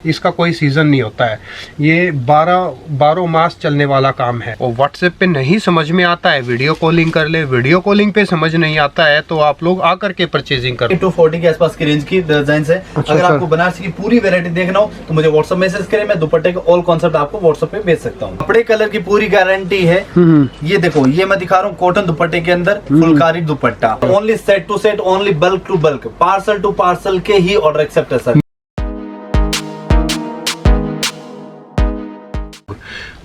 इसका कोई सीजन नहीं होता है, ये 12 मास चलने वाला काम है। और व्हाट्सएप पे नहीं समझ में आता है वीडियो कॉलिंग कर ले, वीडियो कॉलिंग पे समझ नहीं आता है तो आप लोग आकर के परचेजिंग कर। 240 के आसपास की रेंज की डिजाइन है। अच्छा, अगर आपको बनारसी की पूरी वैरायटी देखना हो तो मुझे व्हाट्सएप मैसेज करें, मैं दुपट्टे के ऑल कॉन्सेप्ट आपको व्हाट्सएप पे भेज सकता हूँ। कपड़े कलर की पूरी गारंटी है। ये देखो, ये मैं दिखा रहा हूँ कॉटन दुपट्टे के अंदर phulkari dupatta, only set to set, only bulk to bulk, parcel to parcel के ही ऑर्डर एक्सेप्ट है सर।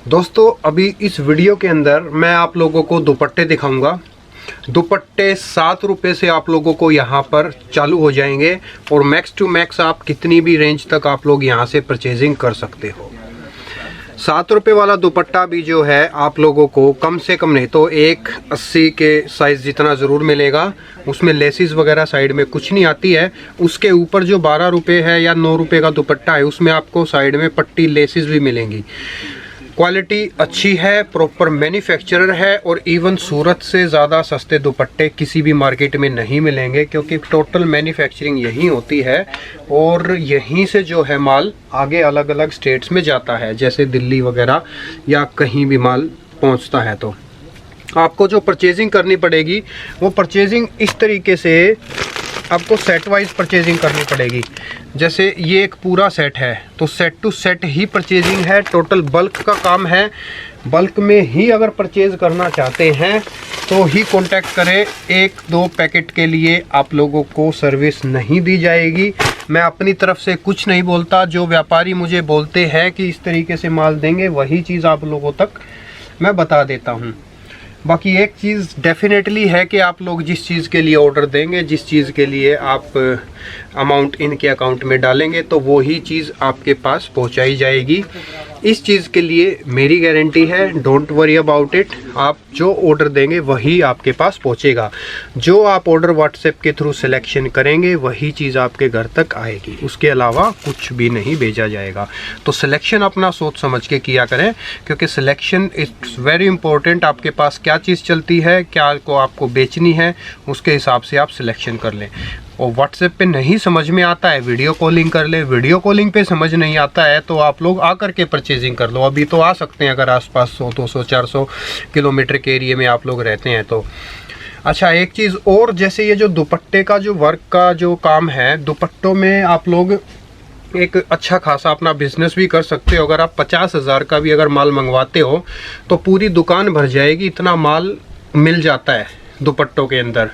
दोस्तों अभी इस वीडियो के अंदर मैं आप लोगों को दुपट्टे दिखाऊंगा। दुपट्टे 7 रुपये से आप लोगों को यहाँ पर चालू हो जाएंगे और मैक्स टू मैक्स आप कितनी भी रेंज तक आप लोग यहाँ से परचेजिंग कर सकते हो। 7 रुपये वाला दुपट्टा भी जो है आप लोगों को कम से कम नहीं तो 1.80 के साइज़ जितना ज़रूर मिलेगा। उसमें लेसिस वगैरह साइड में कुछ नहीं आती है। उसके ऊपर जो 12 रुपये है या 9 रुपये का दुपट्टा है उसमें आपको साइड में पट्टी लेसिस भी मिलेंगी। क्वालिटी अच्छी है, प्रॉपर मैन्युफैक्चरर है और इवन सूरत से ज़्यादा सस्ते दुपट्टे किसी भी मार्केट में नहीं मिलेंगे क्योंकि टोटल मैन्युफैक्चरिंग यहीं होती है और यहीं से जो है माल आगे अलग अलग स्टेट्स में जाता है, जैसे दिल्ली वगैरह या कहीं भी माल पहुंचता है। तो आपको जो परचेजिंग करनी पड़ेगी वो परचेजिंग इस तरीके से आपको सेट वाइज परचेजिंग करनी पड़ेगी। जैसे ये एक पूरा सेट है तो सेट टू सेट ही परचेजिंग है, टोटल बल्क का काम है। बल्क में ही अगर परचेज करना चाहते हैं तो ही कांटेक्ट करें। 1-2 पैकेट के लिए आप लोगों को सर्विस नहीं दी जाएगी। मैं अपनी तरफ से कुछ नहीं बोलता, जो व्यापारी मुझे बोलते हैं कि इस तरीके से माल देंगे वही चीज़ आप लोगों तक मैं बता देता हूँ। बाकी एक चीज़ डेफिनेटली है कि आप लोग जिस चीज़ के लिए ऑर्डर देंगे, जिस चीज़ के लिए आप अमाउंट इनके अकाउंट में डालेंगे तो वो ही चीज़ आपके पास पहुंचाई जाएगी। इस चीज़ के लिए मेरी गारंटी है, डोंट वरी अबाउट इट। आप जो ऑर्डर देंगे वही आपके पास पहुंचेगा। जो आप ऑर्डर व्हाट्सएप के थ्रू सिलेक्शन करेंगे वही चीज़ आपके घर तक आएगी, उसके अलावा कुछ भी नहीं भेजा जाएगा। तो सिलेक्शन अपना सोच समझ के किया करें क्योंकि सिलेक्शन इट्स वेरी इंपॉर्टेंट। आपके पास क्या चीज़ चलती है, क्या को आपको बेचनी है, उसके हिसाब से आप सिलेक्शन कर लें। और व्हाट्सएप पे नहीं समझ में आता है वीडियो कॉलिंग कर ले, वीडियो कॉलिंग पे समझ नहीं आता है तो आप लोग आकर के परचेजिंग कर लो। अभी तो आ सकते हैं अगर आसपास 100, 200, 400 किलोमीटर के एरिए में आप लोग रहते हैं तो। अच्छा, एक चीज़ और, जैसे ये जो दुपट्टे का जो वर्क का जो काम है, दुपट्टों में आप लोग एक अच्छा खासा अपना बिजनेस भी कर सकते हो। अगर आप 50,000 का भी अगर माल मंगवाते हो तो पूरी दुकान भर जाएगी, इतना माल मिल जाता है दुपट्टों के अंदर।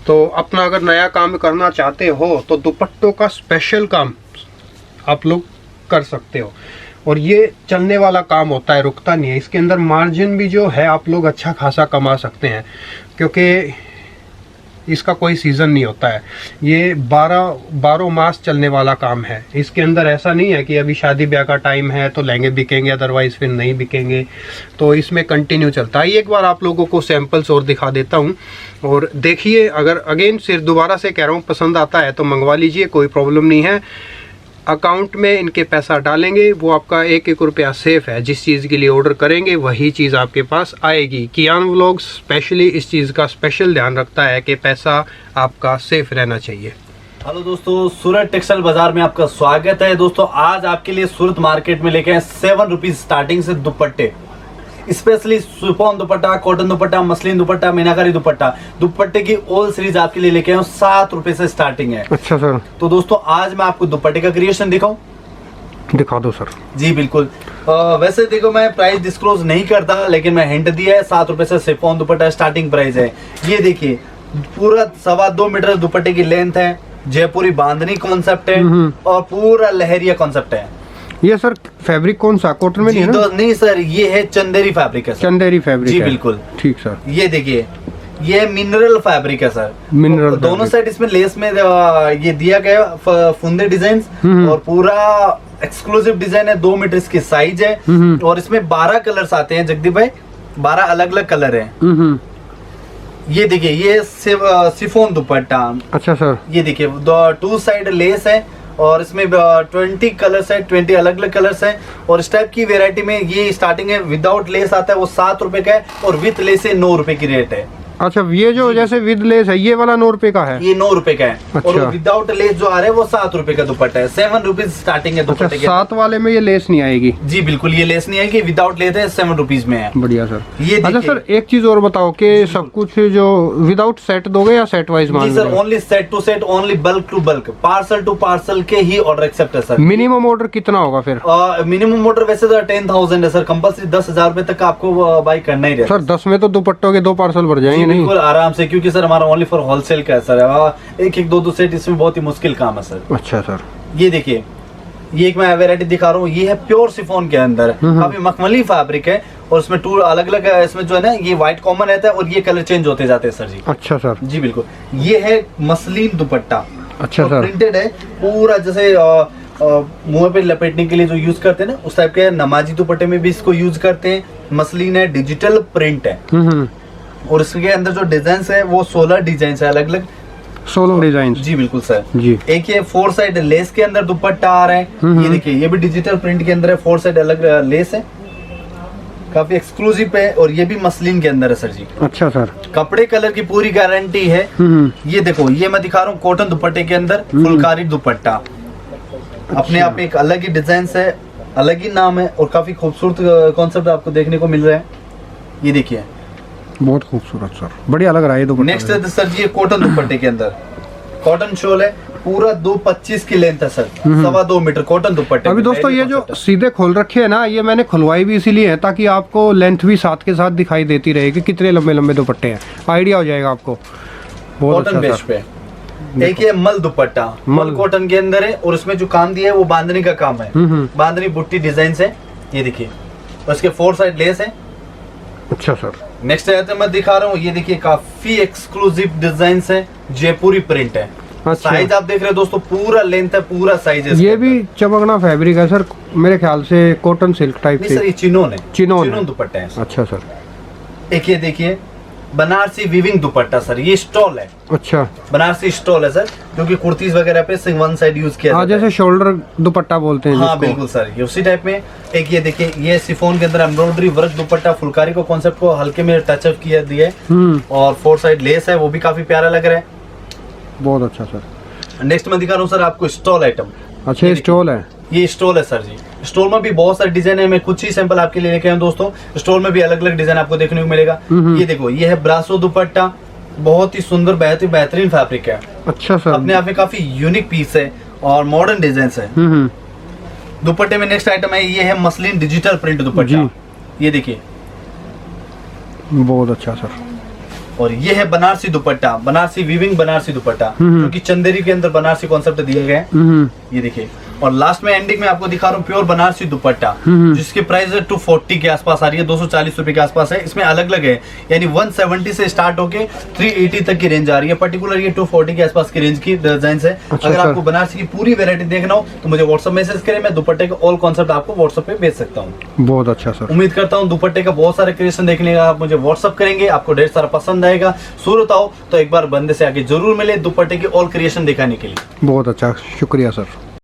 तो अपना अगर नया काम करना चाहते हो तो दुपट्टों का स्पेशल काम आप लोग कर सकते हो और ये चलने वाला काम होता है, रुकता नहीं है। इसके अंदर मार्जिन भी जो है आप लोग अच्छा खासा कमा सकते हैं क्योंकि इसका कोई सीज़न नहीं होता है। ये 12 मास चलने वाला काम है। इसके अंदर ऐसा नहीं है कि अभी शादी ब्याह का टाइम है तो लहंगे बिकेंगे, अदरवाइज़ फिर नहीं बिकेंगे। तो इसमें कंटिन्यू चलता है। एक बार आप लोगों को सैंपल्स और दिखा देता हूँ और देखिए। अगर अगेन सिर्फ दोबारा से कह रहा हूँ, पसंद आता है तो मंगवा लीजिए, कोई प्रॉब्लम नहीं है। अकाउंट में इनके पैसा डालेंगे, वो आपका 1-1 रुपया सेफ है। जिस चीज़ के लिए ऑर्डर करेंगे वही चीज़ आपके पास आएगी। कियान व्लॉग्स स्पेशली इस चीज़ का स्पेशल ध्यान रखता है कि पैसा आपका सेफ रहना चाहिए। हेलो दोस्तों, सूरत टेक्सटाइल बाजार में आपका स्वागत है। दोस्तों आज आपके लिए सूरत मार्केट में लेके आए 7 रुपीज स्टार्टिंग से दुपट्टे, स्पेशली शिफॉन दुपट्टा, कॉटन दुपट्टा, मसलिन दुपट्टा, मीनाकारी दुपट्टा, दुपट्टे की ऑल सीरीज आपके लिए लेके आए 7 रुपए से स्टार्टिंग है। अच्छा सर, तो दोस्तों आज मैं आपको दुपट्टे का क्रिएशन दिखाऊं? दिखा दो सर। जी बिल्कुल। वैसे देखो, मैं प्राइस डिस्क्लोज नहीं करता लेकिन मैं हिंट दिया है। 7 रुपए से शिफॉन दुपट्टा स्टार्टिंग प्राइस है। ये देखिए, पूरा 2.25 मीटर दुपट्टे की लेंथ है, जयपुरी बांधनी कॉन्सेप्ट है और पूरा लहरिया कॉन्सेप्ट है। ये सर फैब्रिक कौन सा, कॉटन में नहीं है ना? नहीं सर, ये है चंदेरी फैब्रिक है। चंदेरी फैब्रिक जी है। बिल्कुल ठीक सर। ये देखिए, ये मिनरल फैब्रिक है सर। मिनरल दोनों साइड इसमें लेस में ये दिया गया फुंदे डिजाइन और पूरा एक्सक्लूसिव डिजाइन है। 2 मीटर की साइज है और इसमें 12 कलर्स आते हैं जगदीप भाई, 12 अलग अलग कलर है। ये देखिए, ये शिफॉन दुपट्टा। अच्छा सर। ये देखिए, 2 साइड लेस है और इसमें 20 कलर्स है, 20 अलग अलग कलर्स हैं। और इस टाइप की वेरायटी में ये स्टार्टिंग है, विदाउट लेस आता है वो 7 रुपए का है और विथ लेस है 9 रुपए की रेट है। अच्छा, ये जो जैसे विद लेस है ये वाला 9 रुपए का है? ये 9 रुपए का है। अच्छा। और विदाउट लेस जो आ रहा है वो 7 रुपए का दुपट्टा है। 7 रुपीज स्टार्टिंग है अच्छा, दुपट्टे के। 7 वाले में ये लेस नहीं आएगी? जी बिल्कुल, ये लेस नहीं आएगी, विदाउट लेस है, 7 रुपीज में है। बढ़िया सर। ये अच्छा देखिए। सर, एक चीज और बताओ कि सब कुछ जो विदाउट सेट दोगे या सेट वाइज माल जी sir, only set to set, only bulk to bulk, parcel to parcel के ही ऑर्डर एक्सेप्ट है सर। मिनिमम ऑर्डर कितना होगा फिर? मिनिमम ऑर्डर वैसे तो 10,000 है सर, कंपल्सरी 10,000 रुपए तक आपको बाई करना ही रहता सर 10 में तो दुपट्टों के 2 पार्सल भर जाएंगे? नहीं बिल्कुल आराम से, क्योंकि सर हमारा ओनली फॉर होलसेल का है सर। एक एक 2-2 सेट इसमें बहुत ही मुश्किल काम है सर। अच्छा सर। ये देखिए, ये एक मैं वैरायटी दिखा रहा हूँ, ये है प्योर शिफॉन के अंदर, काफी मखमली फैब्रिक है और इसमें 2 अलग अलग है। इसमें जो है ना, ये व्हाइट कॉमन रहता है और ये कलर चेंज होते जाते हैं सर जी। अच्छा सर। जी बिल्कुल, ये है मसलिन दुपट्टा। अच्छा सर। प्रिंटेड है पूरा, जैसे मुंह पे लपेटने के लिए जो यूज करते हैं ना, उस टाइप के नमाजी दुपट्टे में भी इसको यूज करते हैं। मसलिन है, डिजिटल प्रिंट है और इसके अंदर जो डिजाइन है वो 16 डिजाइन है, अलग अलग 16 डिजाइन। जी बिल्कुल सर जी। एक ये 4 साइड लेस के अंदर दुपट्टा आ रहा है। ये देखिए, ये भी डिजिटल प्रिंट के अंदर है, 4 साइड अलग लेस है, काफी एक्सक्लूसिव है और ये भी मसलिन के अंदर है सर जी। अच्छा सर। कपड़े कलर की पूरी गारंटी है। ये देखो, ये मैं दिखा रहा हूँ कॉटन दुपट्टे के अंदर फुलकारी दुपट्टा। अपने आप एक अलग ही डिजाइन है, अलग ही नाम है और काफी खूबसूरत कॉन्सेप्ट आपको देखने को मिल रहा है। ये देखिए, बहुत खूबसूरत सर, बढ़िया लग रहा है ये दुपट्टा। नेक्स्ट है सर जी, ये कॉटन दुपट्टे के अंदर कॉटन शॉल है, पूरा 2.25 की लेंथ है सर, 2.25 मीटर कॉटन दुपट्टे। अभी दोस्तों ये जो सीधे खोल रखे है ना, ये मैंने खुलवाई भी इसीलिए है ताकि आपको लेंथ भी साथ के साथ दिखाई देती रहे कि कितने लंबे लंबे दुपट्टे हैं, आइडिया हो जाएगा आपको। बहुत कॉटन बेस अच्छा पे। एक ये मल दुपट्टा, मल कॉटन के अंदर है और इसमें जो काम दिया है वो बांधनी का काम है, बांधनी बुट्टी डिजाइन है। ये देखिए, उसके 4 साइड लेस है। अच्छा सर। नेक्स्ट है मैं दिखा रहा हूँ, ये देखिए काफी एक्सक्लूसिव डिजाइन है, जयपुरी प्रिंट है। अच्छा। साइज आप देख रहे हो दोस्तों, पूरा लेंथ है, पूरा साइज है। ये भी चमकना फैब्रिक है सर, मेरे ख्याल से कॉटन सिल्क टाइप नहीं से। सर, ये चिनोन है, चिनोन दुपट्टा है। अच्छा सर। एक ये देखिए, बनारसी वीविंग दुपट्टा सर, ये स्टॉल है। अच्छा, बनारसी स्टॉल है सर, जो कि कुर्तीज वगैरह पे सिर्फ 1 साइड यूज किया हाँ, जैसे शोल्डर दुपट्टा बोलते हैं हाँ जिसको। बिल्कुल सर, ये उसी टाइप में। एक ये देखिए, ये सिफोन के अंदर एम्ब्रॉयडरी वर्क दुपट्टा, फुलकारी को कॉन्सेप्ट को हल्के में टचअप किया दिया है और 4 साइड लेस है, वो भी काफी प्यारा लग रहा है। बहुत अच्छा सर। नेक्स्ट मैं दिखा रहा हूँ सर आपको स्टॉल आइटम। अच्छा, ये स्टॉल है? ये स्टॉल है सर जी। स्टॉल में भी बहुत सारे डिजाइन है, मैं कुछ ही सैंपल आपके लिए लेके आया हूं दोस्तों। स्टॉल में भी अलग अलग डिजाइन आपको देखने को मिलेगा। ये देखो, ये है ब्रासो दुपट्टा, बहुत ही सुंदर बेहतरीन फैब्रिक है। अच्छा सर। अपने आप में काफी यूनिक पीस है और मॉडर्न डिजाइन है। दुपट्टे में नेक्स्ट आइटम है, ये है मसलिन डिजिटल प्रिंट दुपट्टा। ये देखिए, बहुत अच्छा सर। और ये है बनारसी दुपट्टा, बनारसी वीविंग बनारसी दुपट्टा, जो कि चंदेरी के अंदर बनारसी कॉन्सेप्ट दिए गए हैं। ये देखिए, और लास्ट में एंडिंग में आपको दिखा रहा हूँ प्योर बनारसी दुपट्टा, जिसकी प्राइस है 240 के आसपास आ रही है, 240 रुपए के आसपास है। इसमें अलग अलग है, यानी 170 से स्टार्ट होके 380 तक की रेंज आ रही है। पर्टिकुलर ये 240 के आसपास की रेंज की डिजाइन है। अच्छा अगर सर। आपको बनारसी की पूरी वेरायटी देखना हो तो मुझे व्हाट्सएप मैसेज करें, मैं दुपट्टे का ऑल कॉन्सेप्ट आपको व्हाट्सएप पे भेज सकता हूँ। बहुत अच्छा सर। उम्मीद करता हूँ दुपट्टे का बहुत सारे क्रिएशन देखने का आप मुझे व्हाट्सएप करेंगे, आपको ढेर सारा पसंद आएगा। सूरत आओ तो एक बार बंदे से आगे जरूर मिले दुपट्टे की ऑल क्रिएशन दिखाने के लिए। बहुत अच्छा, शुक्रिया सर।